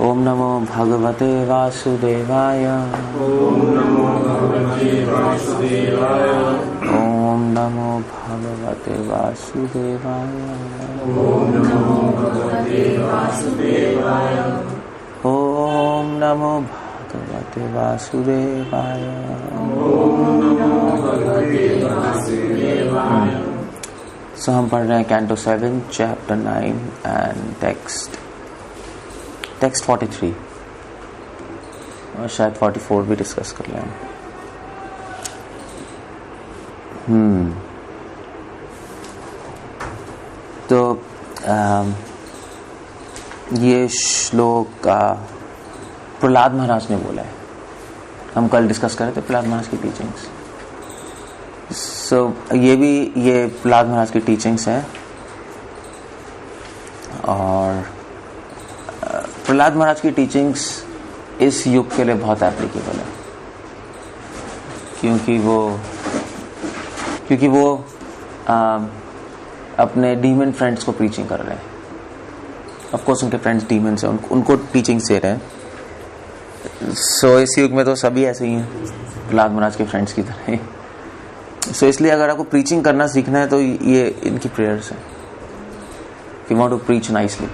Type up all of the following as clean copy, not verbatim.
ओम नमो भगवते वासुदेवाय। ओम नमो भगवते वासुदेवाय। ओम नमो भगवते वासुदेवाय। ओम नमो भगवते वासुदेवाय। ओम नमो भगवते वासुदेवाय। ओम नमो भगवते वासुदेवाय। सो हम पढ़ रहे हैं कैंटो 7 चैप्टर 9 एंड टेक्स्ट 43 और शायद 44 भी डिस्कस कर लें। तो ये श्लोक प्रहलाद महाराज ने बोला है। हम कल डिस्कस कर रहे थे प्रहलाद महाराज की टीचिंग्स। ये प्रहलाद महाराज की टीचिंग्स हैं और प्रहलाद महाराज की टीचिंग्स इस युग के लिए बहुत एप्लीकेबल है, क्योंकि वो अपने डीमन फ्रेंड्स को प्रीचिंग कर रहे हैं। ऑफ कोर्स उनके फ्रेंड्स डीमन्स हैं, उनको टीचिंग्स दे रहे हैं। सो इस युग में तो सभी ऐसे ही हैं, प्रहलाद महाराज के फ्रेंड्स की तरह ही। सो इसलिए अगर आपको प्रीचिंग करना सीखना है तो ये इनकी प्रेयर्स हैं। If you want to preach nicely,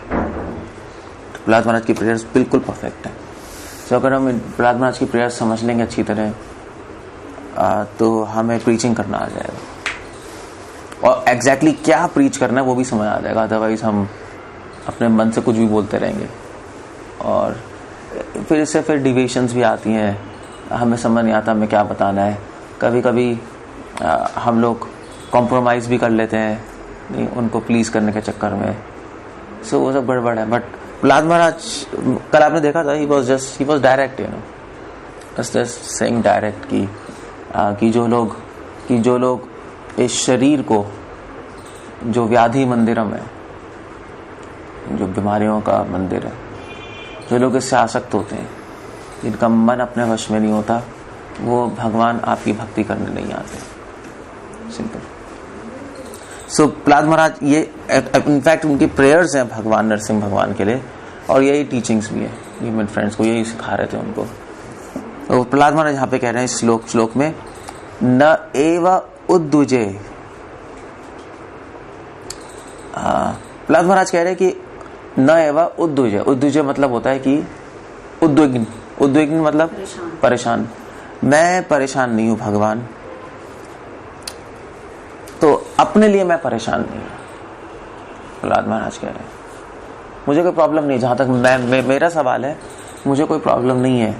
Prahlad Maharaj की प्रेयर्स बिल्कुल परफेक्ट है। सो अगर हम प्रहलाद महाराज की प्रेयर्स समझ लेंगे अच्छी तरह तो हमें प्रीचिंग करना आ जाएगा और एग्जैक्टली क्या प्रीच करना है वो भी समझ आ जाएगा। अदरवाइज हम अपने मन से कुछ भी बोलते रहेंगे और फिर इससे फिर डिविएशंस भी आती हैं। हमें समझ नहीं आता हमें क्या बताना है। कभी कभी हम लोग कॉम्प्रोमाइज़ भी कर लेते हैं नहीं उनको प्लीज़ करने के चक्कर में। सो वो सब गड़बड़ है। बट प्रहलाद महाराज कल आपने देखा था, he was direct, just saying direct कि जो लोग इस शरीर को, जो व्याधि मंदिरम है, जो बीमारियों का मंदिर है, जो लोग इससे आसक्त होते हैं, जिनका मन अपने वश में नहीं होता, वो भगवान आपकी भक्ति करने नहीं आते। सिंपल। सो प्रहलाद महाराज ये इनफैक्ट उनकी प्रेयर्स हैं भगवान नरसिंह भगवान के लिए और यही टीचिंग्स भी है। ये मेरे फ्रेंड्स को यही सिखा रहे थे उनको। तो प्रहलाद महाराज यहाँ पे कह रहे हैं श्लोक में, न एव उद्दुजे। प्रहलाद महाराज कह रहे हैं कि न एव उद्दुजे। उद्दुजे मतलब होता है कि उद्विग्न मतलब परेशान। मैं परेशान नहीं हूं भगवान, तो अपने लिए मैं परेशान नहीं हूं। प्रहलाद महाराज कह रहे हैं मुझे कोई प्रॉब्लम नहीं। जहां तक मेरा सवाल है, मुझे कोई प्रॉब्लम नहीं है।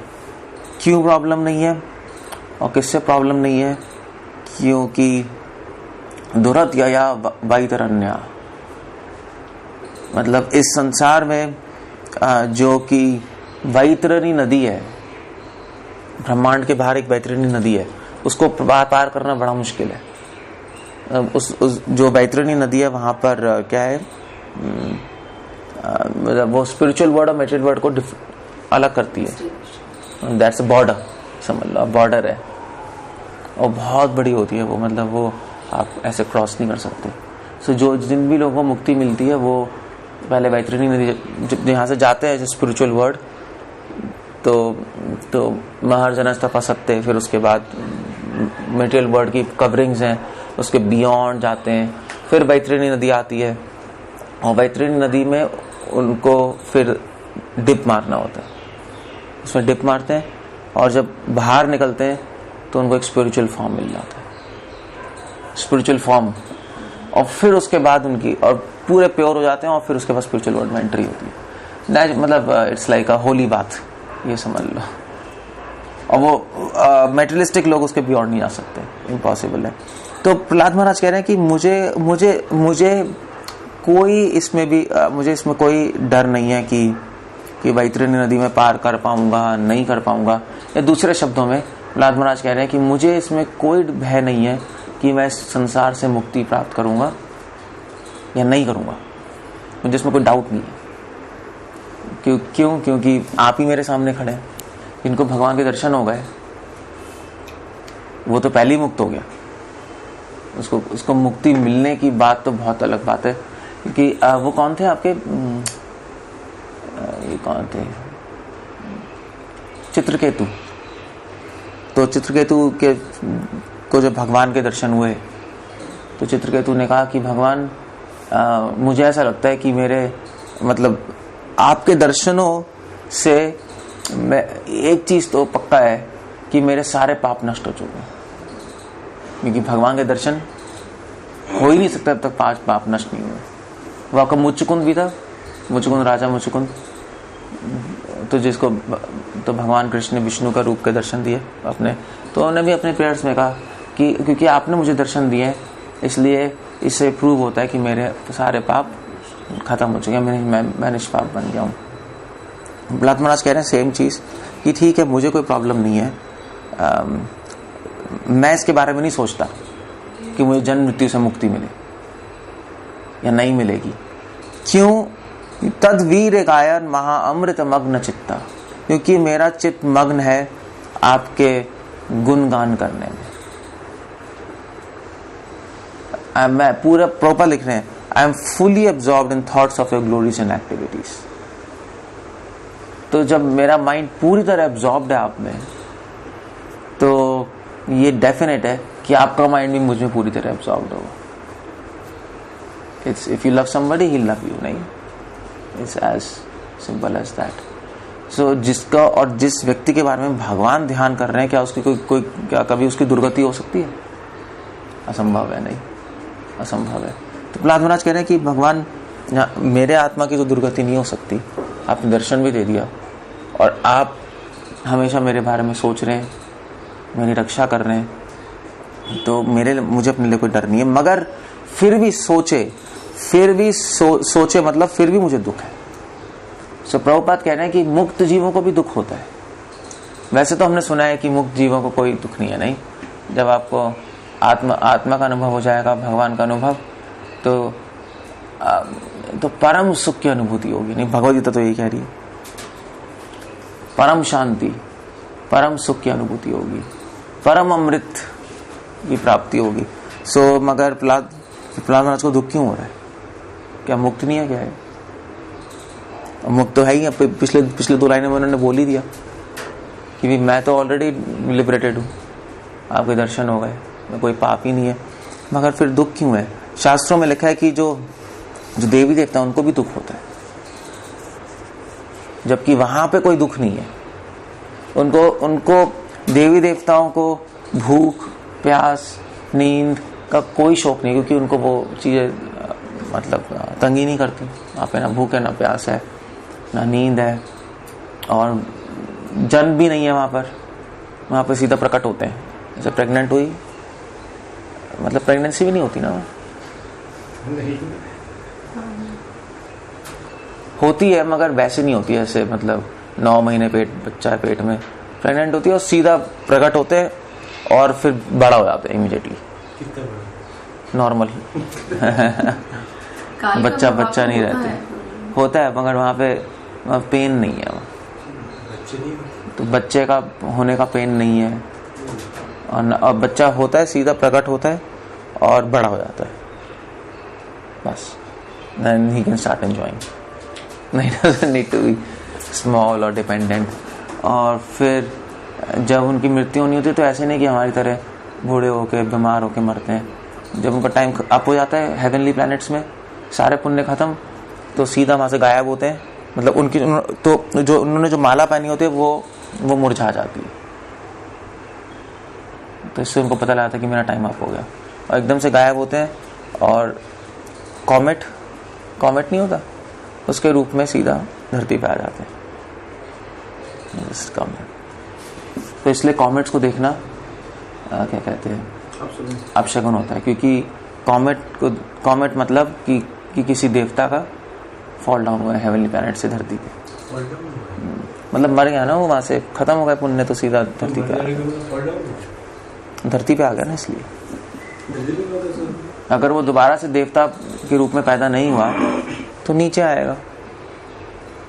क्यों प्रॉब्लम नहीं है और किससे प्रॉब्लम नहीं है? क्योंकि दुरत या वैतरण्य, मतलब इस संसार में जो कि वैतरणी नदी है, ब्रह्मांड के बाहर एक वैतरणी नदी है, उसको पार करना बड़ा मुश्किल है। उस जो वैतरणी नदी है वहां पर क्या है, मतलब वो स्पिरिचुअल वर्ड और मेटेरियल वर्ड को अलग करती है। दैट्स अ बॉर्डर, समझ लो बॉर्डर है और बहुत बड़ी होती है वो, मतलब वो आप ऐसे क्रॉस नहीं कर सकते। सो जिन भी लोगों को मुक्ति मिलती है वो पहले वैतरणी नदी यहाँ से जाते हैं, जो स्पिरिचुअल वर्ड, तो महर्जनस तपसत्ते, फिर उसके बाद मेटेरियल वर्ड की कवरिंग्स हैं, उसके बियॉन्ड जाते हैं, फिर वैतरणी नदी आती है और वैतरणी नदी में उनको फिर डिप मारना होता है। उसमें डिप मारते हैं और जब बाहर निकलते हैं तो उनको एक स्पिरिचुअल फॉर्म मिल जाता है, स्पिरिचुअल फॉर्म। और फिर उसके बाद उनकी और पूरे प्योर हो जाते हैं और फिर उसके बाद स्पिरिचुअल वर्ल्ड में एंट्री होती है। मतलब इट्स लाइक अ होली बात, ये समझ लो। और वो मेटेरियलिस्टिक लोग उसके बियॉन्ड नहीं जा सकते, इम्पॉसिबल है। तो प्रहलाद महाराज कह रहे हैं कि मुझे कोई इसमें कोई डर नहीं है कि वैतरणी नदी में पार कर पाऊंगा नहीं कर पाऊंगा। या दूसरे शब्दों में प्रहलाद महाराज कह रहे हैं कि मुझे इसमें कोई भय नहीं है कि मैं इस संसार से मुक्ति प्राप्त करूंगा या नहीं करूंगा। मुझे इसमें कोई डाउट नहीं है। क्योंकि आप ही मेरे सामने खड़े हैं, जिनको भगवान के दर्शन हो गए, वो तो पहले ही मुक्त हो गया। उसको मुक्ति मिलने की बात तो बहुत अलग बात है। क्योंकि वो कौन थे आपके, ये कौन थे, चित्रकेतु। तो चित्रकेतु के को जब भगवान के दर्शन हुए तो चित्रकेतु ने कहा कि भगवान मुझे ऐसा लगता है कि मेरे मतलब आपके दर्शनों से मैं एक चीज तो पक्का है कि मेरे सारे पाप नष्ट हो चुके हैं, क्योंकि भगवान के दर्शन हो ही नहीं सकता जब तक 5 पाप नष्ट नहीं हुए। वह का मुचुकुंद भी था, मुचुकुंद राजा मुचुकुंद, तो जिसको तो भगवान कृष्ण ने विष्णु का रूप के दर्शन दिए अपने, तो उन्होंने भी अपने प्रेयर्स में कहा कि क्योंकि आपने मुझे दर्शन दिए इसलिए इससे प्रूव होता है कि मेरे सारे पाप खत्म हो चुके हैं, मैं निष्पाप बन गया हूँ। प्रहलाद महाराज कह रहे हैं सेम चीज कि ठीक है, मुझे कोई प्रॉब्लम नहीं है, मैं इसके बारे में नहीं सोचता कि मुझे जन्म मृत्यु से मुक्ति मिले या नहीं मिलेगी। क्यों? तद वीर गायन महा अमृत मग्न चित्ता, क्योंकि मेरा चित्त मग्न है आपके गुणगान करने में। मैं पूरा प्रॉपर लिख रहे हैं, I am fully absorbed in thoughts of your glories and activities. तो जब मेरा माइंड पूरी तरह एब्जॉर्ब्ड है आप में, तो ये डेफिनेट है कि आपका माइंड भी मुझ में पूरी तरह एब्जॉर्ब्ड होगा। It's if you love somebody he love you, नहीं, it's as simple as that. So जिसका और जिस व्यक्ति के बारे में भगवान ध्यान कर रहे हैं, क्या उसकी कोई क्या कभी उसकी दुर्गति हो सकती है? असंभव है, नहीं, असंभव है। तो प्रहलाद महाराज कह रहे हैं कि भगवान मेरे आत्मा की तो दुर्गति नहीं हो सकती, आपने दर्शन भी दे दिया और आप हमेशा मेरे बारे में सोच रहे हैं, मेरी रक्षा कर रहे हैं, तो मुझे अपने लिए कोई डर नहीं है। मगर फिर भी सोचे मतलब फिर भी मुझे दुख है। सो प्रभुपाद कह रहे हैं कि मुक्त जीवों को भी दुख होता है। वैसे तो हमने सुना है कि मुक्त जीवों को कोई दुख नहीं है, नहीं, जब आपको आत्मा का अनुभव हो जाएगा, भगवान का अनुभव, तो परम सुख की अनुभूति होगी। नहीं, भगवद गीता तो यही कह रही है, परम शांति, परम सुख की अनुभूति होगी, परम अमृत की प्राप्ति होगी। सो मगर प्रहलाद महाराज को दुख क्यों हो रहा है? क्या मुक्त नहीं है? क्या है? मुक्त तो है ही। पिछले 2 लाइनों में उन्होंने बोल ही दिया कि मैं तो ऑलरेडी लिबरेटेड हूँ, आपके दर्शन हो गए, मैं कोई पाप ही नहीं है। मगर फिर दुख क्यों है? शास्त्रों में लिखा है कि जो देवी देवता उनको भी दुख होता है, जबकि वहां पे कोई दुख नहीं है। उनको देवी देवताओं को भूख, प्यास, नींद का कोई शौक नहीं, क्योंकि उनको वो चीजें मतलब तंगी नहीं करती। वहां पे ना भूख है, ना प्यास है, ना नींद है, और जन्म भी नहीं है वहां पर सीधा प्रकट होते हैं। जैसे प्रेग्नेंट हुई, मतलब प्रेगनेंसी भी नहीं होती ना, नहीं होती है मगर वैसे नहीं होती है। ऐसे मतलब 9 महीने बच्चा है पेट में, प्रेग्नेंट होती है और सीधा प्रकट होते हैं और फिर बड़ा हो जाता है इमीडिएटली, नॉर्मल बच्चा नहीं रहते, होता है मगर वहां पे पेन नहीं है, तो बच्चे का होने का पेन नहीं है, और बच्चा होता है, सीधा प्रकट होता है और बड़ा हो जाता है, बस। then he can start enjoying. नहीं, doesn't need to be small और dependent। और फिर जब उनकी मृत्यु होनी होती है तो ऐसे नहीं कि हमारी तरह बूढ़े होके बीमार होके मरते हैं। जब उनका टाइम अप हो जाता है हेवनली प्लैनेट्स में, सारे पुण्य खत्म, तो सीधा वहां से गायब होते हैं। मतलब उनकी तो जो उन्होंने जो माला पहनी होती है वो मुरझा जाती है, तो इससे उनको पता लगता है कि मेरा टाइम अप हो गया, और एकदम से गायब होते हैं। और कॉमेट नहीं होता, उसके रूप में सीधा धरती पे आ जाते हैं। तो इसलिए कॉमेट्स को देखना क्या कहते हैं, अपशगुन होता है, क्योंकि कॉमेट मतलब कि किसी देवता का फॉल डाउन हुआ है हेवनली प्लैनेट से धरती पे, मतलब मर गया ना वो, वहां से खत्म हो गया पुण्य, तो सीधा धरती पे आ गया ना। इसलिए अगर वो दोबारा से देवता के रूप में पैदा नहीं हुआ तो नीचे आएगा,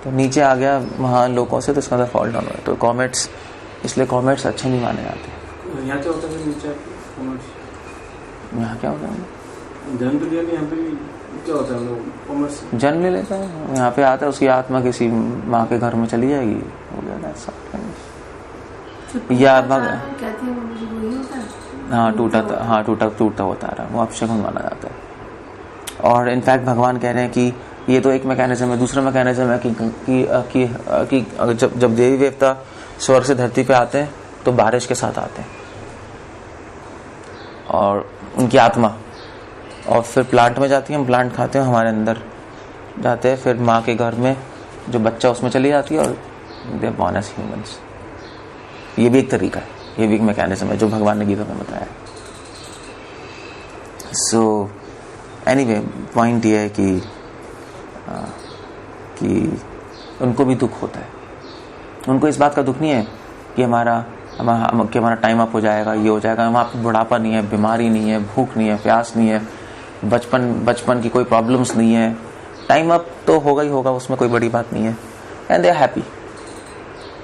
तो नीचे आ गया महान लोगों से, तो इसका मतलब फॉल डाउन हुआ। तो कॉमेट्स, इसलिए कॉमेट्स अच्छे नहीं माने जाते। यहाँ क्या होता है नीचे? यहाँ क्या होता है? जन्म तो लिया, यहाँ पे क्या होता है? कॉमर्स जन्म ले लेता है, यहाँ पे आता है, उसकी आत्मा किसी माँ के घर में चली जाएगी, हो गया। या कहते हैं वो मुझे वही होता है। हाँ टूटता हुआ तारा, वो अपशगुन माना जाता है। और इनफैक्ट भगवान कह रहे हैं कि ये तो एक मैकेनिज्म है। दूसरा मैकेनिज्म है कि जब देवी देवता स्वर्ग से धरती पे आते हैं तो बारिश के साथ आते हैं, और उनकी आत्मा और फिर प्लांट में जाती है, हम प्लांट खाते हैं, हमारे अंदर जाते हैं, फिर माँ के घर में जो बच्चा उसमें चली जाती है और they are born as humans. ये भी एक तरीका है, ये भी एक मैकेनिज्म है जो भगवान ने गीता में बताया। सो एनीवे पॉइंट ये है कि उनको भी दुख होता है। उनको इस बात का दुख नहीं है कि हमारा टाइम अप हो जाएगा, ये हो जाएगा। वहाँ पे बुढ़ापा नहीं है, बीमारी नहीं है, भूख नहीं है, प्यास नहीं है, बचपन की कोई प्रॉब्लम्स नहीं है। टाइम अप तो होगा ही होगा, उसमें कोई बड़ी बात नहीं है। एंड दे आर हैप्पी,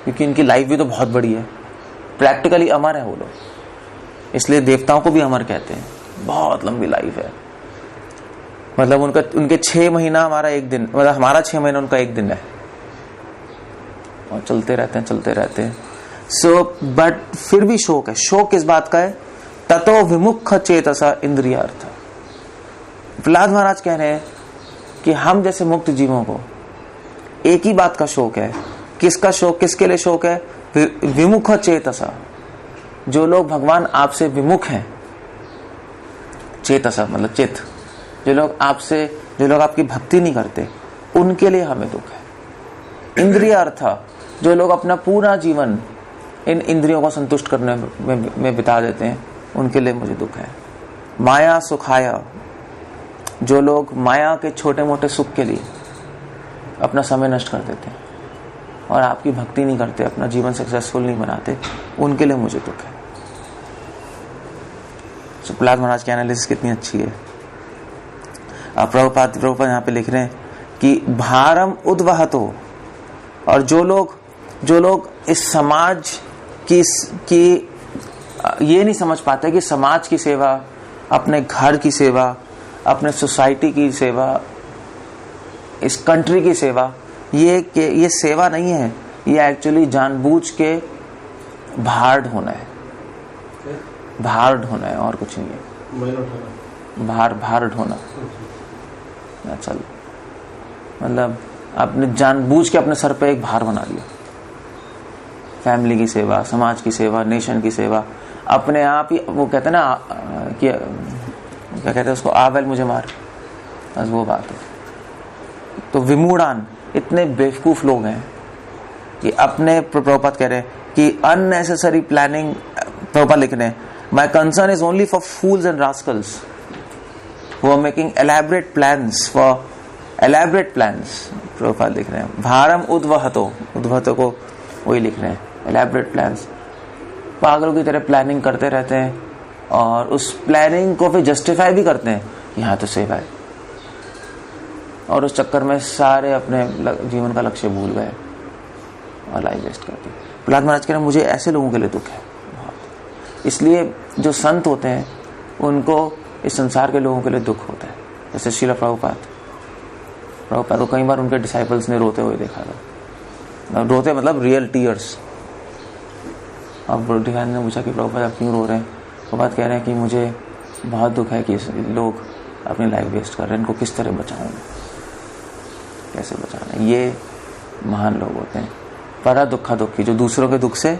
क्योंकि इनकी लाइफ भी तो बहुत बड़ी है, प्रैक्टिकली अमर है वो लोग। इसलिए देवताओं को भी अमर कहते हैं, बहुत लंबी लाइफ है। मतलब उनके 6 महीना हमारा एक दिन, मतलब हमारा 6 महीना उनका एक दिन है, और चलते रहते हैं। सो बट फिर भी शोक है। शोक किस बात का है? ततो विमुख चेतसा इंद्रियार्थ। प्रहलाद महाराज कह रहे हैं कि हम जैसे मुक्त जीवों को एक ही बात का शोक है। किसका शोक? किसके लिए शोक है? विमुख चेतसा, जो लोग भगवान आपसे विमुख हैं, चेतसा मतलब चित, जो लोग आपकी भक्ति नहीं करते, उनके लिए हमें दुख है। इंद्रिय अर्थ, जो लोग अपना पूरा जीवन इन इंद्रियों को संतुष्ट करने में बिता देते हैं, उनके लिए मुझे दुख है। माया सुखाया, जो लोग माया के छोटे मोटे सुख के लिए अपना समय नष्ट कर देते हैं और आपकी भक्ति नहीं करते, अपना जीवन सक्सेसफुल नहीं बनाते, उनके लिए मुझे दुख है। प्रहलाद महाराज की एनालिसिस कितनी अच्छी है। प्रभुपाद यहाँ पे लिख रहे हैं कि भारम उद्वहतो, और जो लोग इस समाज की ये नहीं समझ पाते कि समाज की सेवा, अपने घर की सेवा, अपने सोसाइटी की सेवा, इस कंट्री की सेवा, ये सेवा नहीं है, ये एक्चुअली जानबूझ के भार्ड होना है। भार्ड होना है और कुछ नहीं है। भार्ड होना, चल मतलब आपने जानबूझ के अपने सर पे एक भार बना लिया। फैमिली की सेवा, समाज की सेवा, नेशन की सेवा, अपने आप ही, वो कहते हैं ना कि क्या कहते हैं उसको, आवेल मुझे मार, बस वो बात है। तो विमूढ़ान, इतने बेवकूफ लोग हैं कि अपने, प्रभुपाद कह रहे हैं कि अननेसेसरी प्लानिंग, प्रभुपाद लिख रहे हैं, my concern is only for fools and Rascals who are making elaborate plans Prabhupada लिख रहे हैं। भारम उद्वहतो को वही लिख रहे हैं, elaborate plans। पागलों की तरह प्लानिंग करते रहते हैं और उस प्लानिंग को फिर जस्टिफाई भी करते हैं कि हाँ तो सेवा है, और उस चक्कर में सारे अपने जीवन का लक्ष्य भूल गए और लाइफ वेस्ट कर दी। प्रहलाद महाराज कह रहे हैं मुझे ऐसे लोगों के लिए दुख है बहुत। इसलिए जो संत होते हैं उनको इस संसार के लोगों के लिए दुख होता है। जैसे श्रील प्रभुपाद को कई बार उनके डिसाइपल्स ने रोते हुए देखा था। रोते मतलब रियल टीयर्स। अब डिवाइन ने पूछा कि प्रभुपाद आप क्यों रो रहे हैं? प्रभुपाद कह रहे हैं कि मुझे बहुत दुख है कि लोग अपनी लाइफ वेस्ट कर रहे हैं, इनको किस तरह बचाऊं, कैसे बचाना। ये महान लोग होते हैं, परा दुखा दुखी, जो दूसरों के दुख से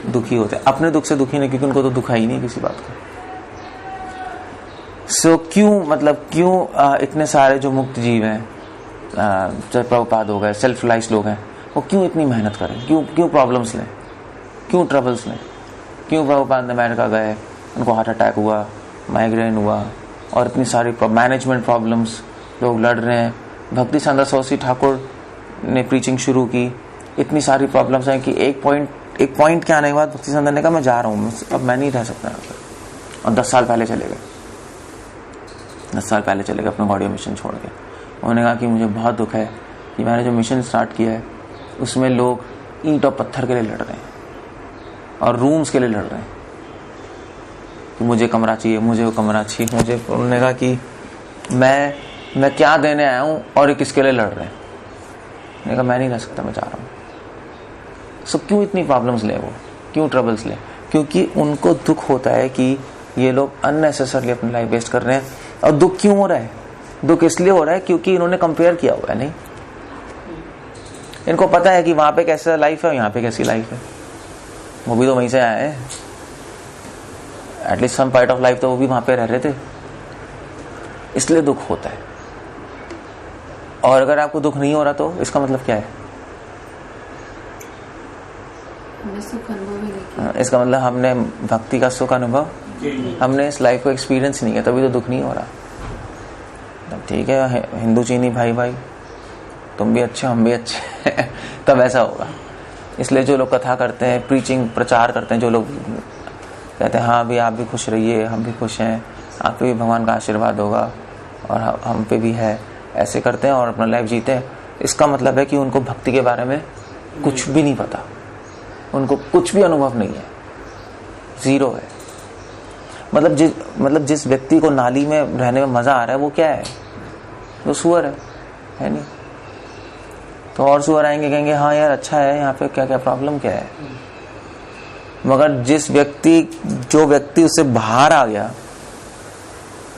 दुखी होते हैं, अपने दुख से दुखी नहीं, क्योंकि उनको तो दुखा ही नहीं किसी बात का। क्यों इतने सारे जो मुक्त जीव हैं, चाहे प्रभुपाद हो गए, सेल्फ रिलाइज लोग हैं, वो क्यों इतनी मेहनत करें? क्यों प्रॉब्लम्स लें, क्यों ट्रबल्स लें? क्यों प्रभुपाद अमेरिका गए, उनको हार्ट अटैक हुआ, माइग्रेन हुआ, और इतनी सारी मैनेजमेंट प्रॉब्लम्स, लोग लड़ रहे हैं। भक्ति सांदा सरस्वती ठाकुर ने प्रीचिंग शुरू की, इतनी सारी प्रॉब्लम्स हैं कि एक पॉइंट के आने के बाद भक्ति सांदा ने कहा मैं जा रहा हूँ, अब मैं नहीं रह सकता यहाँ पर। और 10 साल पहले चले गए, 10 साल पहले चले गए अपना गॉडियो मिशन छोड़ के। उन्होंने कहा कि मुझे बहुत दुख है कि मैंने जो मिशन स्टार्ट किया है उसमें लोग ईंट और पत्थर के लिए लड़ रहे हैं और रूम्स के लिए लड़ रहे हैं कि मुझे कमरा चाहिए, मुझे वो कमरा चाहिए, मुझे। उन्होंने कहा कि मैं क्या देने आया हूँ और ये किसके लिए लड़ रहे हैं? मैंने कहा मैं नहीं रह सकता, मैं जा रहा हूँ। सो क्यों इतनी प्रॉब्लम्स ले वो? क्यों ट्रबल्स ले? क्योंकि उनको दुख होता है कि ये लोग अननेसेसरली अपनी लाइफ वेस्ट कर रहे हैं। और दुख क्यों हो रहा है? दुख इसलिए हो रहा है क्योंकि इन्होंने कंपेयर किया हुआ है। नहीं, इनको पता है कि वहां पे कैसा लाइफ है और यहाँ पे कैसी लाइफ है। वो भी तो वहीं से आए हैं, at least some part of life तो वो भी वहां पे रह रहे थे, इसलिए दुख होता है। और अगर आपको दुख नहीं हो रहा तो इसका मतलब क्या है? सुख अनुभव ही नहीं किया। इसका मतलब हमने भक्ति का सुख अनुभव, हमने इस लाइफ को एक्सपीरियंस नहीं किया, तभी तो दुख नहीं हो रहा। ठीक है, हिंदू चीनी भाई भाई, तुम भी अच्छे हम भी अच्छे तब ऐसा होगा। इसलिए जो लोग कथा करते हैं, प्रीचिंग प्रचार करते हैं, जो लोग कहते हैं हाँ भी आप भी खुश रहिए, हम भी खुश हैं, आप पे भी भगवान का आशीर्वाद होगा और हम पे भी है, ऐसे करते हैं और अपना लाइफ जीते हैं, इसका मतलब है कि उनको भक्ति के बारे में कुछ भी नहीं पता, उनको कुछ भी अनुभव नहीं है, जीरो है। मतलब जिस व्यक्ति को नाली में रहने में मजा आ रहा है वो क्या है? वो सुअर है नहीं? तो और सुअर आएंगे, कहेंगे हाँ यार अच्छा है, यहाँ पे क्या क्या प्रॉब्लम क्या है। मगर जो व्यक्ति उससे बाहर आ गया,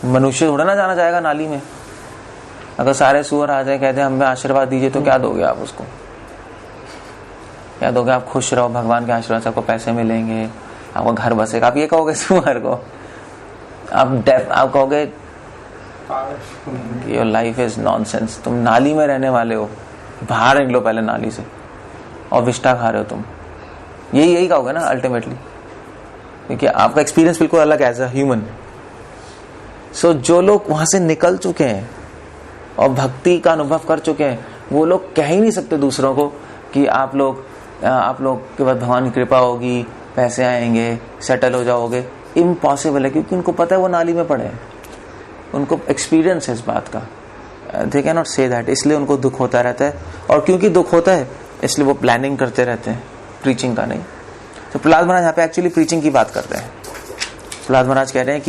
मनुष्य थोड़ा ना जाना चाहेगा नाली में। अगर सारे सुअर आ जाए, कहते हैं हमें आशीर्वाद दीजिए, तो क्या दोगे आप उसको? क्या दोगे? आप खुश रहो, भगवान के आशीर्वाद से आपको पैसे मिलेंगे, आपका घर बसेगा, आप ये कहोगे सुअर को? आप कहोगे योर लाइफ इज नॉनसेंस, तुम नाली में रहने वाले हो, बाहर निकलो पहले नाली से, और विष्ठा खा रहे हो तुम, यही कहोगे ना अल्टीमेटली, क्योंकि आपका एक्सपीरियंस बिल्कुल अलग है एज अ ह्यूमन। सो जो लोग वहां से निकल चुके हैं और भक्ति का अनुभव कर चुके हैं, वो लोग कह ही नहीं सकते दूसरों को कि आप लोग के बाद भगवान की कृपा होगी, पैसे आएंगे, सेटल हो जाओगे। इम्पॉसिबल है, क्योंकि उनको पता है वो नाली में पड़े हैं, उनको एक्सपीरियंस है इस बात का। They can not say that, इसलिए उनको दुख होता रहता है। और क्योंकि दुख होता है इसलिए वो प्लानिंग करते रहते हैं, प्रीचिंग का नहीं। तो प्रहलाद महाराज यहाँ पे एक्चुअली प्रीचिंग की बात कर रहे हैं। प्रहलाद महाराज कह रहे हैं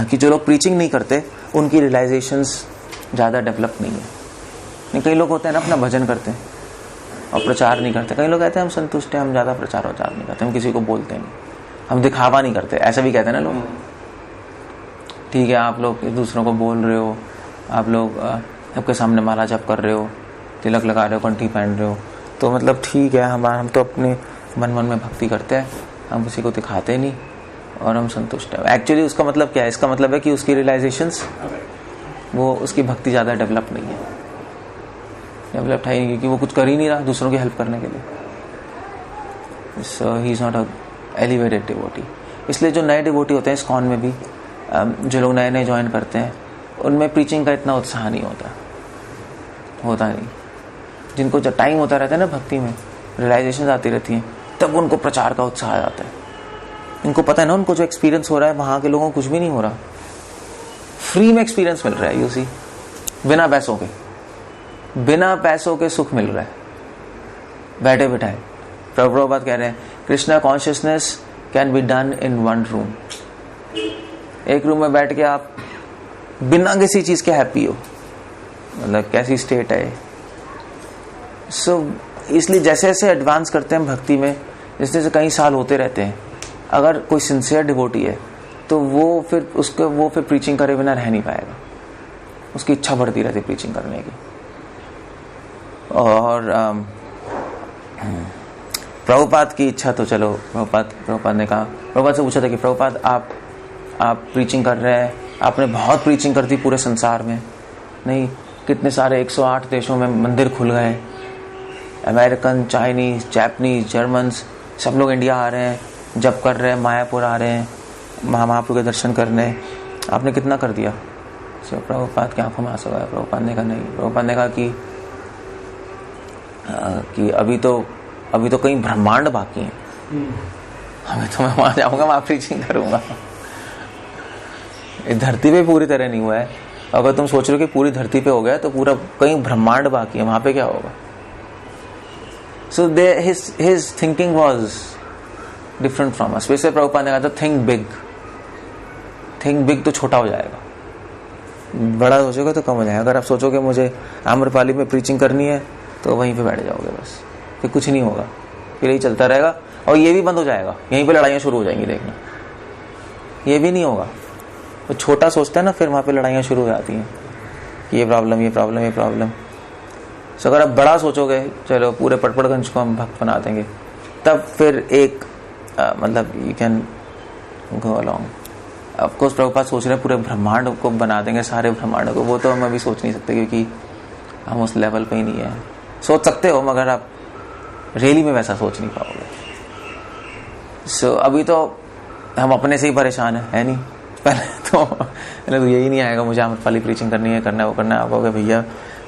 कि जो लोग प्रीचिंग नहीं करते उनकी रियलाइजेशंस ज़्यादा डेवलप नहीं है। नहीं, कई लोग होते हैं ना अपना भजन करते हैं और प्रचार नहीं करते। कई लोग कहते हैं हम संतुष्ट हैं, हम ज़्यादा प्रचार वचार नहीं करते, हम किसी को बोलते नहीं, हम दिखावा नहीं करते, ऐसा भी कहते हैं ना लोग। ठीक है, आप लोग एक दूसरों को बोल रहे हो, आप लोग सबके सामने माला जप कर रहे हो, तिलक लगा रहे हो, कंठी पहन रहे हो, तो मतलब ठीक है, हम तो अपने मन में भक्ति करते हैं, हम किसी को दिखाते नहीं और हम संतुष्ट हैं। एक्चुअली उसका मतलब क्या है? इसका मतलब है कि उसकी रियलाइजेशंस, वो उसकी भक्ति ज़्यादा डेवलप नहीं है, डेवलप्ड है, क्योंकि वो कुछ कर ही नहीं रहा दूसरों की हेल्प करने के लिए। So he is not a elevated devotee. इसलिए जो नए डिवोटी होते हैं इस्कॉन में भी, जो लोग नए ज्वाइन करते हैं, उनमें प्रीचिंग का इतना उत्साह नहीं होता नहीं। जिनको जब टाइम होता रहता है ना भक्ति में, रियलाइजेशन आती रहती हैं, तब उनको प्रचार का उत्साह आ जाता है। इनको पता है ना, उनको जो एक्सपीरियंस हो रहा है वहाँ के लोगों को कुछ भी नहीं हो रहा, फ्री में एक्सपीरियंस मिल रहा है। यू सी, बिना पैसों के सुख मिल रहा है बैठे बिठाए। प्रभुपाद कह रहे हैं Krishna consciousness can be done in one room. एक रूम में बैठ के आप बिना किसी चीज के हैप्पी हो, मतलब कैसी स्टेट है। सो इसलिए जैसे जैसे एडवांस करते हैं भक्ति में, जैसे जैसे कई साल होते रहते हैं, अगर कोई सिंसियर डिवोटी है तो वो फिर प्रीचिंग करे बिना रह नहीं पाएगा, उसकी इच्छा बढ़ती रहती प्रीचिंग करने की। और प्रभुपाद की इच्छा तो चलो, प्रभुपाद ने कहा, प्रभुपाद से पूछा था कि प्रभुपाद आप प्रीचिंग कर रहे हैं, आपने बहुत प्रीचिंग कर दी पूरे संसार में, नहीं कितने सारे 108 देशों में मंदिर खुल गए, अमेरिकन, चाइनीज, जापानीज, जर्मन्स सब लोग इंडिया आ रहे हैं, जप कर रहे हैं, मायापुर आ रहे हैं महाप्रभु के दर्शन करने, आपने कितना कर दिया? सो प्रभुपाद की आंखों में आंसू आया। प्रभुपाद ने कहा नहीं, प्रभुपाद ने कहा कि अभी तो कई ब्रह्मांड बाकी हैं, हमें तो मैं वहां जाऊंगा, वहां प्रीचिंग करूंगा। इस धरती पे पूरी तरह नहीं हुआ है, अगर तुम सोच रहे हो कि पूरी धरती पे हो गया तो पूरा कई ब्रह्मांड बाकी है, वहां पे क्या होगा? सो his thinking was different from us. वैसे प्रभुपाद ने कहा था think big तो छोटा हो जाएगा, बड़ा सोचोगे तो कम हो जाएगा। अगर आप सोचोगे मुझे आम्रपाली में प्रीचिंग करनी है तो वहीं पे बैठ जाओगे, बस फिर कुछ नहीं होगा, फिर यही चलता रहेगा। और ये भी बंद हो जाएगा, यहीं पे लड़ाइयाँ शुरू हो जाएंगी, देखना ये भी नहीं होगा। तो छोटा सोचता है ना, फिर वहाँ पे लड़ाइयाँ शुरू हो जाती हैं, ये प्रॉब्लम ये प्रॉब्लम ये प्रॉब्लम। तो अगर आप बड़ा सोचोगे, चलो पूरे पटपड़गंज को हम भक्त बना देंगे, तब फिर एक मतलब you can go along. Of course Prabhupada सोच रहे हैं पूरे ब्रह्मांड को बना देंगे, सारे ब्रह्मांड को, वो तो हम अभी सोच नहीं सकते क्योंकि हम उस लेवल पे ही नहीं है। सोच सकते हो मगर आप रियली में वैसा सोच नहीं पाओगे। सो अभी तो हम अपने से ही परेशान है नहीं? पहले तो यही नहीं आएगा, मुझे अमृतपाली प्रीचिंग करनी है, करना है, वो करना है। आप कहोगे भैया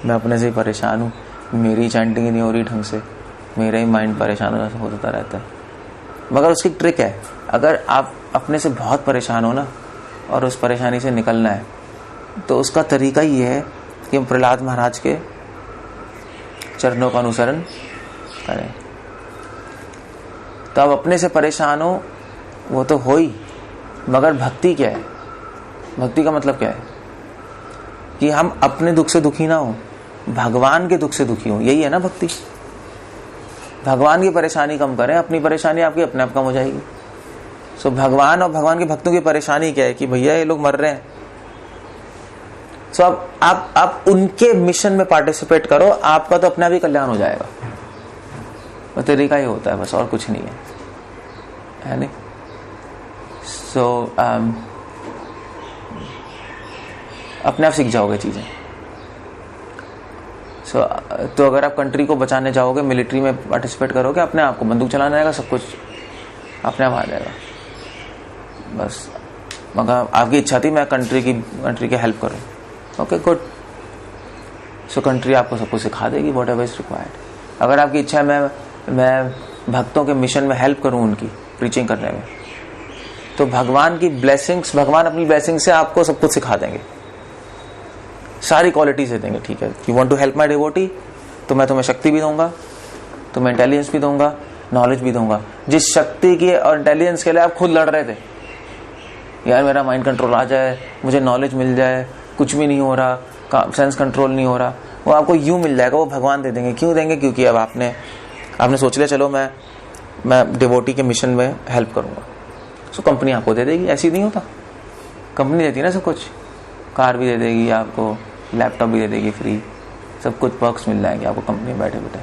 मैं अपने से ही परेशान हूँ, मेरी चैंटिंग ही नहीं हो रही ढंग से, मेरा ही माइंड परेशान होता रहता है। मगर उसकी ट्रिक है, अगर आप अपने से बहुत परेशान हो ना और उस परेशानी से निकलना है, तो उसका तरीका ये है कि हम प्रहलाद महाराज के चरणों का अनुसरण करें। तो आप अपने से परेशान हो वो तो हो ही, मगर भक्ति क्या है? भक्ति का मतलब क्या है? कि हम अपने दुख से दुखी ना हो, भगवान के दुख से दुखी हो, यही है ना भक्ति। भगवान की परेशानी कम करें, अपनी परेशानी आपकी अपने आप कम हो जाएगी। सो भगवान और भगवान के भक्तों की परेशानी क्या है कि भैया ये लोग मर रहे हैं। सो अब आप उनके मिशन में पार्टिसिपेट करो, आपका तो अपना भी कल्याण हो जाएगा। वो तरीका ही होता है बस, और कुछ नहीं है नहीं? सो अपने आप सीख जाओगे चीजें। तो अगर आप कंट्री को बचाने जाओगे, मिलिट्री में पार्टिसिपेट करोगे, अपने आप को बंदूक चलाना आएगा, सब कुछ अपने आप आ जाएगा बस। मगर आपकी इच्छा थी मैं कंट्री की हेल्प करूं, ओके गुड। सो कंट्री आपको सब कुछ सिखा देगी, वॉट एवर इज रिक्वायर्ड। अगर आपकी इच्छा है मैं भक्तों के मिशन में हेल्प करूं, उनकी प्रीचिंग करने में, तो भगवान की ब्लेसिंग्स, भगवान अपनी ब्लेसिंग से आपको सब कुछ सिखा देंगे, सारी क्वालिटी से देंगे। ठीक है, you want to help my devotee, तो मैं तुम्हें शक्ति भी दूंगा, तुम्हें इंटेलिजेंस भी दूंगा, नॉलेज भी दूंगा। जिस शक्ति की और इंटेलिजेंस के लिए आप खुद लड़ रहे थे, यार मेरा माइंड कंट्रोल आ जाए, मुझे नॉलेज मिल जाए, कुछ भी नहीं हो रहा, सेंस कंट्रोल नहीं हो रहा, वो आपको यूं मिल जाएगा, वो भगवान दे देंगे। क्यों देंगे? क्योंकि अब आपने सोच लिया चलो मैं डिवोटी के मिशन में हेल्प करूंगा। सो कंपनी आपको दे देगी। ऐसी नहीं होता, कंपनी देती है ना सब कुछ, कार भी दे देगी आपको, लैपटॉप भी दे देगी फ्री, सब कुछ पर्क्स मिल जाएंगे आपको कंपनी में बैठे बैठे।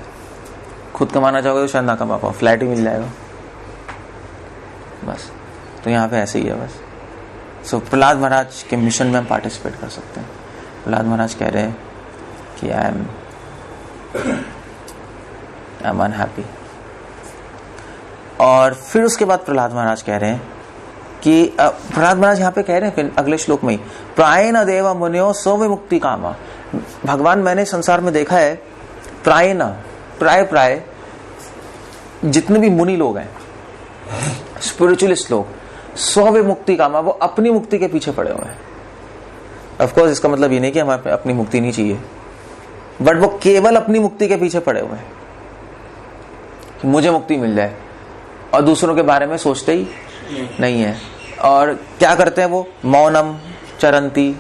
खुद कमाना चाहोगे तो शायद ना कमा पाओ, फ्लैट ही मिल जाएगा बस। तो यहाँ पे ऐसे ही है बस। सो प्रहलाद महाराज के मिशन में हम पार्टिसिपेट कर सकते हैं। प्रहलाद महाराज कह रहे हैं कि आई एम अनहैप्पी। और फिर उसके बाद प्रहलाद महाराज कह रहे हैं कि प्रहलाद महाराज यहाँ पे कह रहे हैं फिर अगले श्लोक में ही, प्रायेण देव मुनियो सो विमुक्ति कामा। भगवान मैंने संसार में देखा है, प्रायेण प्राय जितने भी मुनि लोग हैं, स्पिरिचुअलिस्ट लोग, सो विमुक्ति कामा, वो अपनी मुक्ति के पीछे पड़े हुए हैं। ऑफ कोर्स इसका मतलब ये नहीं कि हमें अपनी मुक्ति नहीं चाहिए, बट वो केवल अपनी मुक्ति के पीछे पड़े हुए हैं कि मुझे मुक्ति मिल जाए, और दूसरों के बारे में सोचते ही नहीं है। और क्या करते हैं वो? मौनम चरंती,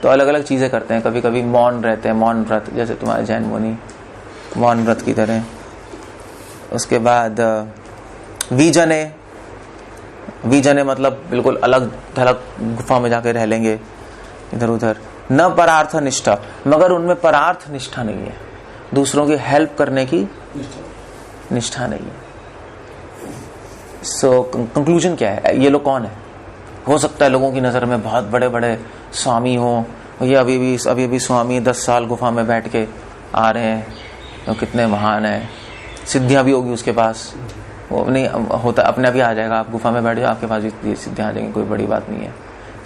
तो अलग अलग चीजें करते हैं। कभी कभी मौन रहते हैं, मौन व्रत, जैसे तुम्हारे जैन मुनि मौन व्रत की तरह। उसके बाद विजने मतलब बिल्कुल अलग थलग गुफा में जाके रह लेंगे इधर उधर। न परार्थ निष्ठा, मगर उनमें परार्थ निष्ठा नहीं है, दूसरों की हेल्प करने की निष्ठा नहीं है। सो कंक्लूजन क्या है? ये लोग कौन है? हो सकता है लोगों की नजर में बहुत बड़े बड़े स्वामी हो, ये अभी भी स्वामी 10 साल गुफा में बैठ के आ रहे हैं, तो कितने महान है, सिद्धियां भी होगी उसके पास, वो नहीं होता अपने आप ही आ जाएगा। आप गुफा में बैठ जाओ, आपके पास भी सिद्धियां आ जाएंगी, कोई बड़ी बात नहीं है।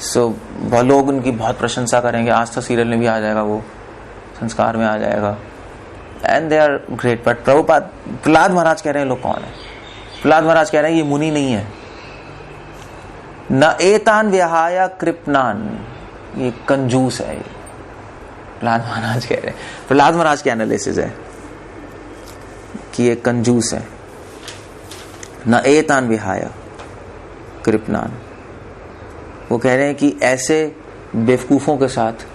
सो बहुत लोग उनकी बहुत प्रशंसा करेंगे, आज तो सीरियल में भी आ जाएगा, वो संस्कार में आ जाएगा, and they are great. But Prahlad Maharaj कह रहे हैं लोग कौन है? प्रहलाद महाराज कह रहे हैं ये मुनि नहीं है। न एतान विहाय कृपनान, ये कंजूस है। ये प्रहलाद महाराज कह रहे हैं, प्रहलाद महाराज के एनालिसिस है कि ये कंजूस है। न एतान विहाय कृपनान, वो कह रहे हैं कि ऐसे बेवकूफों के साथ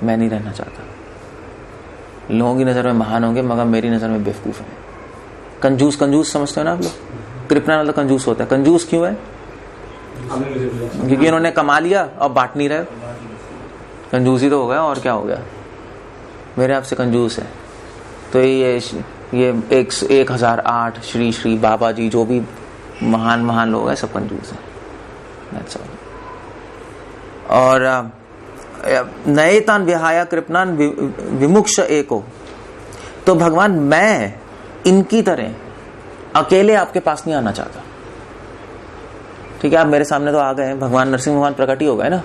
मैं नहीं रहना चाहता। लोगों की नजर में महान होंगे, मगर मेरी नजर में बेवकूफ है। कंजूस समझते हो ना आप लोग? कृपणा मतलब कंजूस होता है। कंजूस क्यों है? क्योंकि इन्होंने कमा लिया और बांट नहीं रहे। कंजूसी तो हो गया, और क्या हो गया? मेरे आपसे कंजूस है। तो ये 1008 श्री श्री बाबा जी, जो भी महान लोग हैं, सब कंजूस हैं। That's all. और नएतान विहाया कृपणान विमुक्ष एको, तो भगवान मैं इनकी तरह अकेले आपके पास नहीं आना चाहता। ठीक है, आप मेरे सामने तो आ गए, भगवान नरसिंह भगवान प्रकट ही हो गए ना।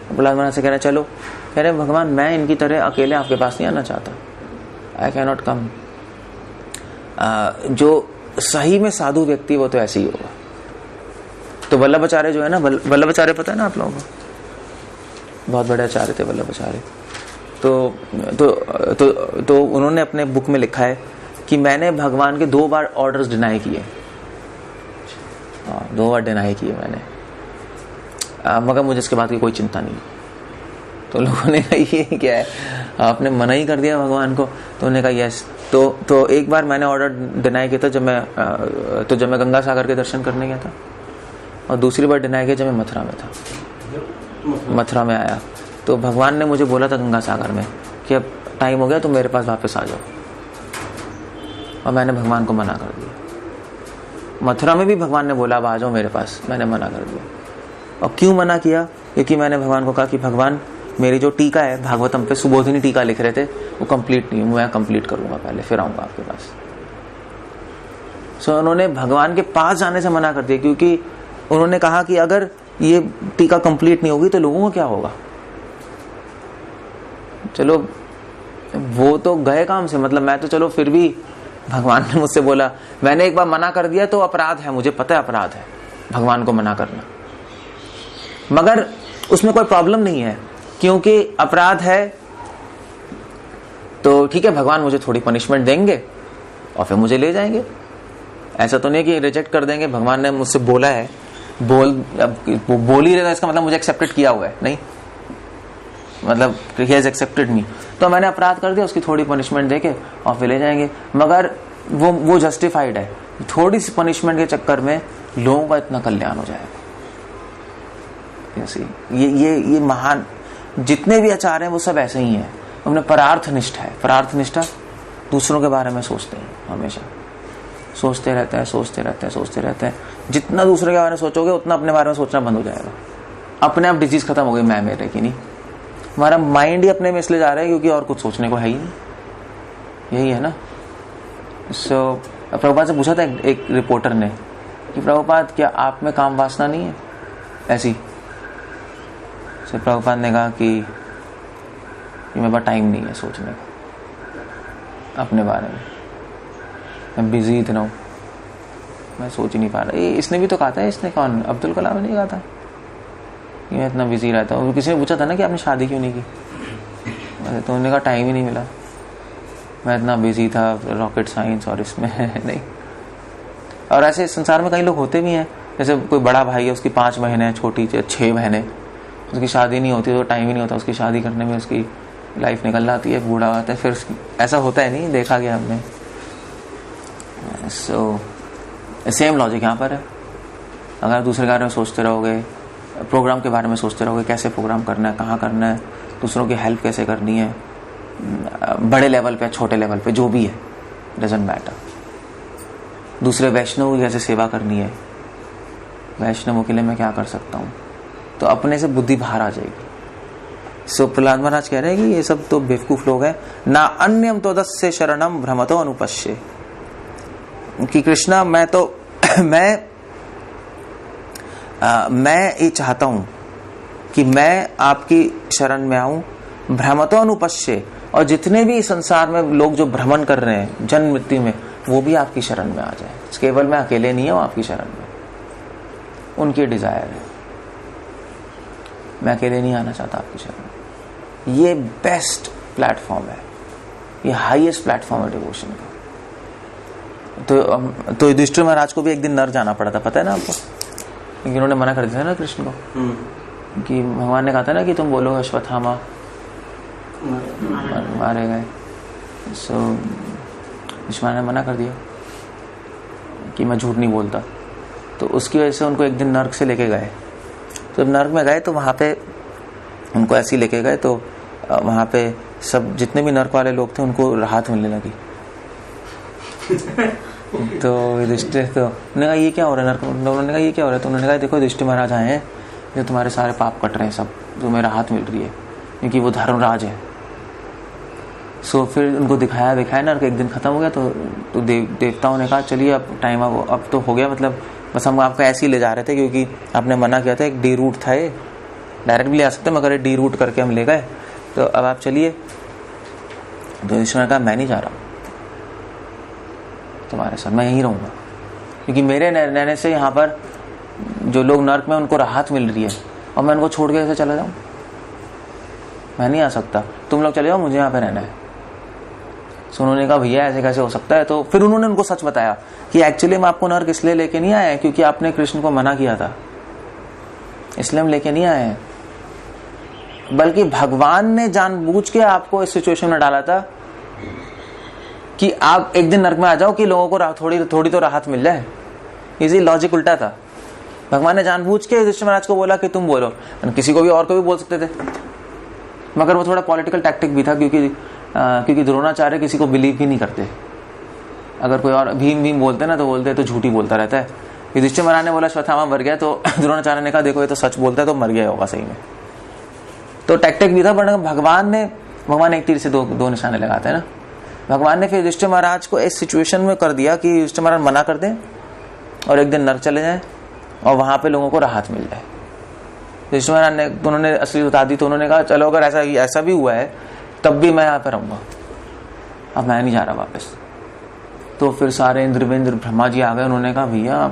प्रहलाद महाराज से कह रहे चलो, कह रहे भगवान मैं इनकी तरह अकेले आपके पास नहीं आना चाहता। I can not come. जो सही में साधु व्यक्ति वो तो ऐसे ही होगा। तो वल्लभाचार्य जो है ना, वल्लभाचार्य पता है ना आप लोगों को, बहुत बड़े आचार्य थे वल्लभाचार्य। तो उन्होंने अपने बुक में लिखा है कि मैंने भगवान के 2 बार ऑर्डर्स डिनाई किए। 2 बार डिनाई किए मैंने, मगर मुझे इसके बाद की कोई चिंता नहीं। तो लोगों ने कहा ये क्या है, आपने मना ही कर दिया भगवान को। तो उन्होंने कहा यस। तो एक बार मैंने ऑर्डर डिनाई किया था जब मैं गंगा सागर के दर्शन करने गया था, और दूसरी बार डिनाई किया जब मैं मथुरा में था। मथुरा में आया तो भगवान ने मुझे बोला था गंगा सागर में कि अब टाइम हो गया, तो मेरे पास वापस आ जाओ, और मैंने भगवान को मना कर दिया। मथुरा में भी भगवान ने बोला अब आ जाओ मेरे पास, मैंने मना कर दिया। और क्यों मना किया? क्योंकि मैंने भगवान को कहा कि भगवान मेरी जो टीका है भागवतम पे, सुबोधिनी टीका लिख रहे थे, वो कंप्लीट नहीं, मैं कंप्लीट करूंगा पहले, फिर आऊंगा आपके पास। सो उन्होंने भगवान के पास जाने से मना कर दिया, क्योंकि उन्होंने कहा कि अगर ये टीका कंप्लीट नहीं होगी तो लोगों को क्या होगा। चलो वो तो गए काम से, मतलब मैं तो चलो फिर भी भगवान ने मुझसे बोला, मैंने एक बार मना कर दिया तो अपराध है, मुझे पता है अपराध है भगवान को मना करना, मगर उसमें कोई प्रॉब्लम नहीं है, क्योंकि अपराध है तो ठीक है, भगवान मुझे थोड़ी पनिशमेंट देंगे और फिर मुझे ले जाएंगे। ऐसा तो नहीं कि रिजेक्ट कर देंगे। भगवान ने मुझसे बोला है, बोल ही रहेगा, इसका मतलब मुझे एक्सेप्टेड किया हुआ है, नहीं मतलब ही हैज एक्सेप्टेड मी। तो मैंने अपराध कर दिया, उसकी थोड़ी पनिशमेंट देके और फिर ले जाएंगे, मगर वो जस्टिफाइड है। थोड़ी सी पनिशमेंट के चक्कर में लोगों का इतना कल्याण हो जाएगा। ये महान जितने भी आचार्य हैं वो सब ऐसे ही हैं, अपने परार्थ निष्ठा है। परार्थ निष्ठा दूसरों के बारे में सोचते हैं, हमेशा सोचते रहते हैं। जितना दूसरे के बारे में सोचोगे उतना अपने बारे में सोचना बंद हो जाएगा। अपने आप डिजीज खत्म हो गई, मैं मेरे की नहीं। हमारा माइंड ही अपने में इसलिए जा रहा है क्योंकि और कुछ सोचने को है ही नहीं, यही है ना। सो प्रभुपाद से पूछा था एक रिपोर्टर ने कि प्रभुपाद क्या आप में काम वासना नहीं है ऐसी? तो प्रभुपाद ने कहा कि मेरे पास टाइम नहीं है सोचने का अपने बारे में, मैं बिजी इतना हूँ, मैं सोच ही नहीं पा रहा। इसने भी तो कहा था, इसने कौन, अब्दुल कलाम ने कहा था कि मैं इतना बिजी रहता हूँ। किसी ने पूछा था ना कि आपने शादी क्यों नहीं की, तो उन्होंने कहा टाइम ही नहीं मिला, मैं इतना बिजी था रॉकेट साइंस और इसमें नहीं। और ऐसे संसार में कई लोग होते भी हैं, जैसे कोई बड़ा भाई है, उसकी 5 बहनें हैं, छोटी 6 बहनें, उसकी शादी नहीं होती तो टाइम ही नहीं होता उसकी शादी करने में, उसकी लाइफ निकल जाती है, बूढ़ा होता है, फिर ऐसा होता है, नहीं देखा गया हमने। सो सेम लॉजिक यहाँ पर है। अगर दूसरे के बारे में सोचते रहोगे, प्रोग्राम के बारे में सोचते रहोगे, कैसे प्रोग्राम करना है, कहाँ करना है, दूसरों की हेल्प कैसे करनी है, बड़े लेवल पे छोटे लेवल पे जो भी है, डजंट मैटर। दूसरे वैष्णव की कैसे सेवा करनी है, वैष्णवों के लिए मैं क्या कर सकता हूँ, तो अपने से बुद्धि बाहर आ जाएगी। सो प्रहलाद महाराज कह रहे हैं कि ये सब तो बेवकूफ लोग हैं। ना अन्यम तो दस्य शरणम भ्रमतो अनुपश्य, कि कृष्णा मैं ये चाहता हूं कि मैं आपकी शरण में आऊं, भ्रमतो अनुपश्य, और जितने भी संसार में लोग जो भ्रमण कर रहे हैं जन्म मृत्यु में, वो भी आपकी शरण में आ जाए। केवल मैं अकेले नहीं हूं आपकी शरण में, उनकी डिजायर है, मैं अकेले नहीं आना चाहता आपकी शरण में। ये बेस्ट प्लेटफॉर्म है, ये हाईएस्ट प्लेटफॉर्म है डिवोशन का। तो युधिष्ठिर महाराज को भी एक दिन नर जाना पड़ा था, पता है ना आपको, क्योंकि उन्होंने मना कर दिया था ना कृष्ण को, कि भगवान ने कहा था ना कि तुम बोलो अश्वत्थामा, मारे गए। सो भीष्म ने मना कर दिया। कि मैं झूठ नहीं बोलता। तो उसकी वजह से उनको एक दिन नर्क से लेके गए। तो जब नर्क में गए तो वहाँ पे उनको ऐसे ही लेके गए, तो वहाँ पे सब जितने भी नर्क वाले लोग थे उनको राहत मिलने लगी। तो युधिष्ठिर तो उन्होंने कहा ये क्या हो रहा है नर्क, उन्होंने कहा ये क्या हो रहा है, तो उन्होंने कहा देखो युधिष्ठिर महाराज आए हैं, जो तुम्हारे सारे पाप कट रहे हैं सब, तुम्हें राहत मिल रही है, क्योंकि वो धर्मराज है। सो फिर उनको दिखाया नर्क, एक दिन खत्म हो गया। तो देवताओं ने कहा चलिए अब टाइम अब तो हो गया, मतलब बस हम आपको ऐसे ही ले जा रहे थे क्योंकि आपने मना किया था, एक डी रूट था, ये डायरेक्ट भी ले आ सकते मगर ये डी रूट करके हम ले गए, तो अब आप चलिए। तो युधिष्ठिर ने कहा मैं नहीं जा रहा तुम्हारे साथ, मैं यहीं रहूंगा, क्योंकि मेरे रहने से यहाँ पर जो लोग नर्क में उनको राहत मिल रही है और मैं उनको छोड़ के कैसे चला जाऊं, मैं नहीं आ सकता, तुम लोग चले जाओ, मुझे यहाँ पे रहना है। सो उन्होंने कहा भैया ऐसे कैसे हो सकता है। तो फिर उन्होंने उनको सच बताया कि एक्चुअली मैं आपको नर्क इसलिए लेके नहीं आया क्योंकि आपने कृष्ण को मना किया था, इसलिए हम लेके नहीं आए हैं, बल्कि भगवान ने जानबूझ के आपको इस सिचुएशन में डाला था कि आप एक दिन नर्क में आ जाओ कि लोगों को थोड़ी तो राहत मिल जाए। इसी लॉजिक उल्टा था। भगवान ने जानबूझ के युधिष्ठिर महाराज को बोला कि तुम बोलो, किसी को भी और को भी बोल सकते थे, मगर वो थोड़ा पॉलिटिकल टैक्टिक भी था, क्योंकि द्रोणाचार्य किसी को बिलीव ही नहीं करते। अगर कोई और भीम बोलते ना तो बोलते तो झूठी बोलता रहता है। युधिष्ठिर महाराज ने बोला श्वत्थामा मर गया, तो द्रोणाचार्य ने कहा देखो ये तो सच बोलता है, तो मर गया होगा सही में। तो टैक्टिक भी था, बट भगवान एक तीर से दो निशाने लगाते हैं ना। भगवान ने फिर युधिष्ठिर महाराज को इस सिचुएशन में कर दिया कि युधिष्ठिर महाराज मना कर दें और एक दिन नर्क चले जाएं और वहां पे लोगों को राहत मिल जाए। युधिष्ठिर महाराज ने उन्होंने असली बता दी, तो उन्होंने कहा चलो अगर ऐसा भी हुआ है तब भी मैं यहाँ पे रहूंगा, अब मैं नहीं जा रहा वापस। तो फिर सारे इंद्र ब्रह्मा जी आ गए, उन्होंने कहा भैया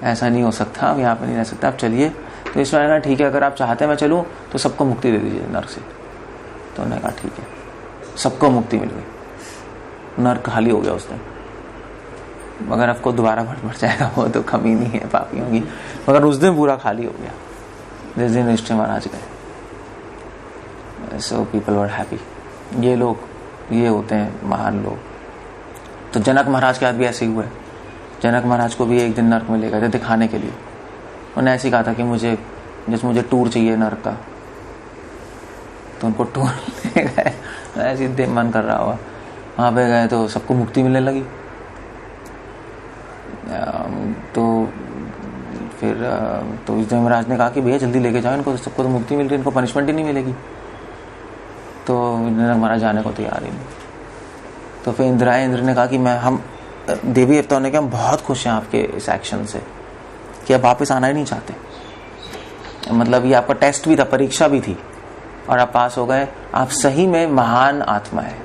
ऐसा नहीं हो सकता, अब यहाँ पे नहीं रह सकता, आप चलिए। तो ईश्वर ने कहा ठीक है, अगर आप चाहते हैं मैं चलूँ तो सबको मुक्ति दे दीजिए नर्क से। तो उन्होंने कहा ठीक है, सबको मुक्ति मिल गई, नर्क खाली हो गया उस दिन। मगर आपको दोबारा बढ़ जाएगा, वो तो कमी नहीं है पापियों की, मगर उस दिन पूरा खाली हो गया जिस दिन युधिष्ठिर महाराज गए। So people were happy. ये होते हैं महान लोग। तो जनक महाराज के साथ भी ऐसे ही हुआ है। जनक महाराज को भी एक दिन नर्क में ले गए थे दिखाने के लिए। उन्होंने ऐसे कहा था कि मुझे टूर चाहिए नर्क का, तो उनको टूर ले गए, ऐसे मन कर रहा हुआ। वहाँ पे गए तो सबको मुक्ति मिलने लगी। तो फिर तो धर्मराज ने कहा कि भैया जल्दी लेके जाओ इनको, सबको तो मुक्ति मिल रही है, इनको पनिशमेंट ही नहीं मिलेगी। तो जनक महाराज जाने को तैयार ही नहीं। तो फिर इंद्र ने कहा कि हम देवी देवताओं ने कहा हम बहुत खुश हैं आपके इस एक्शन से कि आप वापस आना ही नहीं चाहते, मतलब ये आपका टेस्ट भी था, परीक्षा भी थी, और आप पास हो गए। आप सही में महान आत्मा है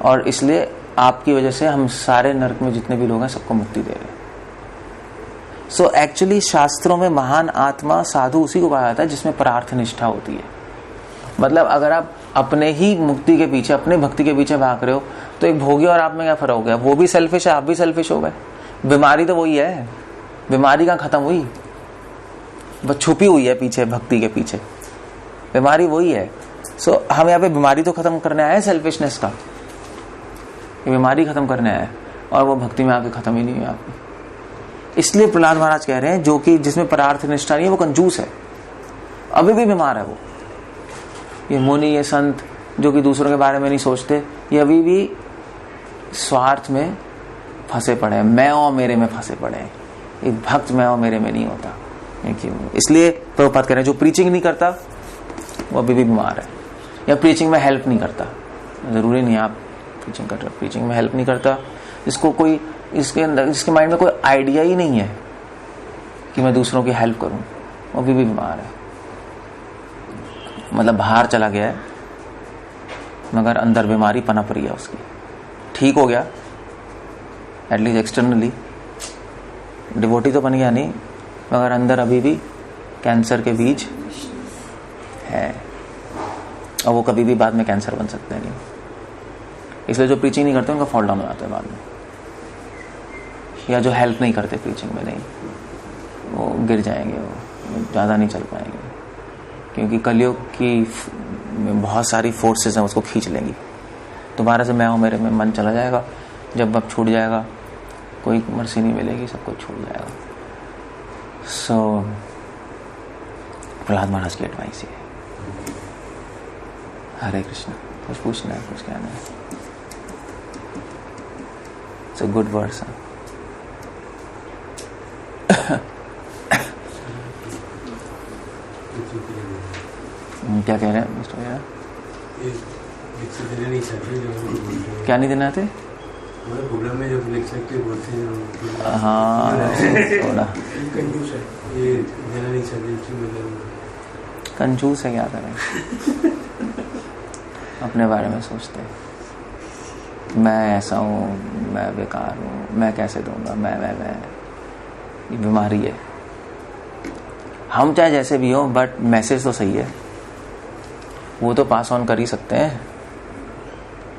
और इसलिए आपकी वजह से हम सारे नरक में जितने भी लोग हैं सबको मुक्ति दे रहे हैं। सो एक्चुअली शास्त्रों में महान आत्मा साधु उसी को कहा जाता है जिसमें परार्थ निष्ठा होती है। मतलब अगर आप अपने ही मुक्ति के पीछे, अपने भक्ति के पीछे भाग रहे हो, तो एक भोगी और आप में क्या फर्क हो गया? वो भी सेल्फिश है, आप भी सेल्फिश हो गए। बीमारी तो वही है, बीमारी कहाँ खत्म हुई? बस छुपी हुई है पीछे, भक्ति के पीछे बीमारी वही है। सो हम यहाँ पे बीमारी तो खत्म करने आए हैं, सेल्फिशनेस का बीमारी खत्म करने आए, और वो भक्ति में आके खत्म ही नहीं हुई आपकी। इसलिए प्रहलाद महाराज कह रहे हैं जो कि जिसमें परार्थ निष्ठा नहीं है वो कंजूस है, अभी भी बीमार है वो। ये मुनि, ये संत जो कि दूसरों के बारे में नहीं सोचते, ये अभी भी स्वार्थ में फंसे पड़े हैं, मैं और मेरे में फंसे पड़े हैं। एक भक्त मैं और मेरे में नहीं होता। इसलिए प्रभुपाद कह रहे हैं जो प्रीचिंग नहीं करता वो अभी भी बीमार है, या प्रीचिंग में हेल्प नहीं करता। जरूरी नहीं आप प्रीचिंग कर रहे, प्रीचिंग में हेल्प नहीं करता, इसको कोई इसके अंदर, इसके माइंड में कोई आइडिया ही नहीं है कि मैं दूसरों की हेल्प करूं, वो अभी भी बीमार है। मतलब बाहर चला गया है मगर अंदर बीमारी पनप रही है उसकी। ठीक हो गया एटलीस्ट एक्सटर्नली, डिवोटी तो बन गया नहीं, मगर अंदर अभी भी कैंसर के बीज है, और वो कभी भी बाद में कैंसर बन सकते हैं नहीं। इसलिए जो प्रीचिंग नहीं करते उनका फॉल डाउन हो जाता है बाद में, या जो हेल्प नहीं करते प्रीचिंग में, नहीं वो गिर जाएंगे, वो ज़्यादा नहीं चल पाएंगे, क्योंकि कलयुग की बहुत सारी फोर्सेस हैं उसको खींच लेंगी। दोबारा से मैं हूँ मेरे में मन चला जाएगा, जब अब छूट जाएगा, कोई मर्सी नहीं मिलेगी, सब कुछ छूट जाएगा। सो प्रहलाद महाराज की एडवाइस ये है। हरे कृष्ण। कुछ पूछना है, कुछ कहना है? It's a good words. क्या कह रहे हैं मिस्टर भैया? क्या नहीं देना थे? प्रोग्राम में जो लेक्चर के बोलते हैं, हाँ थोड़ा कंजूस है ये, देना नहीं चाहिए। कंजूस है, क्या करें? अपने बारे में सोचते हैं, मैं ऐसा हूँ, मैं बेकार हूँ, मैं कैसे दूंगा, मैं ये बीमारी है। हम चाहे जैसे भी हो, बट मैसेज तो सही है, वो तो पास ऑन कर ही सकते हैं।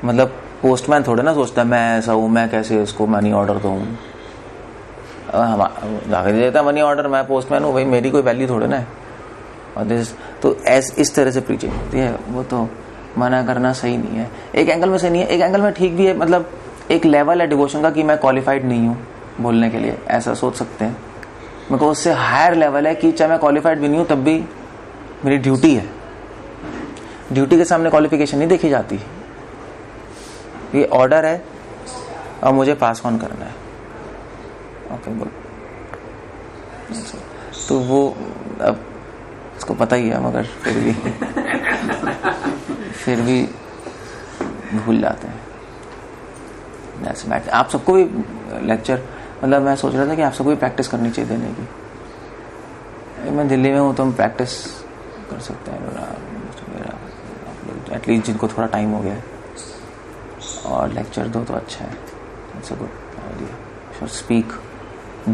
मतलब पोस्टमैन थोड़े ना सोचता है मैं ऐसा हूँ, मैं कैसे इसको मनी ऑर्डर दूँ। हम जाके दे देता मनी ऑर्डर, मैं पोस्टमैन हूँ भाई, मेरी कोई वैल्यू थोड़े ना है। और तो इस तरह से प्रीचिंग होती है, वो तो मना करना सही नहीं है। एक एंगल में सही नहीं है, एक एंगल में ठीक भी है। मतलब एक लेवल है डिवोशन का कि मैं क्वालिफाइड नहीं हूँ बोलने के लिए, ऐसा सोच सकते हैं। मेरे को उससे हायर लेवल है कि चाहे मैं क्वालिफाइड भी नहीं हूँ तब भी मेरी ड्यूटी है। ड्यूटी के सामने क्वालिफिकेशन नहीं देखी जाती। ये ऑर्डर है और मुझे पास ऑन करना है। ओके बोल। तो वो अब इसको पता ही है, मगर फिर भी भूल जाते हैं। आप सबको भी लेक्चर, मतलब मैं सोच रहा था कि आप सबको भी प्रैक्टिस करनी चाहिए देने की। मैं दिल्ली में हूँ तो हम प्रैक्टिस कर सकते हैं एटलीस्ट, जिनको थोड़ा टाइम हो गया है, और लेक्चर दो तो अच्छा है। It's a good idea. Speak,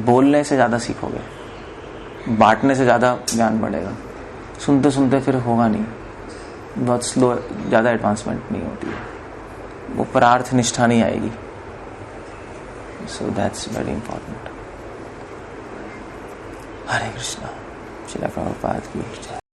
बोलने से ज़्यादा सीखोगे, बांटने से ज़्यादा ज्ञान बढ़ेगा। सुनते सुनते फिर होगा नहीं, बहुत स्लो, ज़्यादा एडवांसमेंट नहीं होती है, वो परार्थ निष्ठा नहीं आएगी। So that's very important. Hare Krishna. Srila Prabhupada की जय।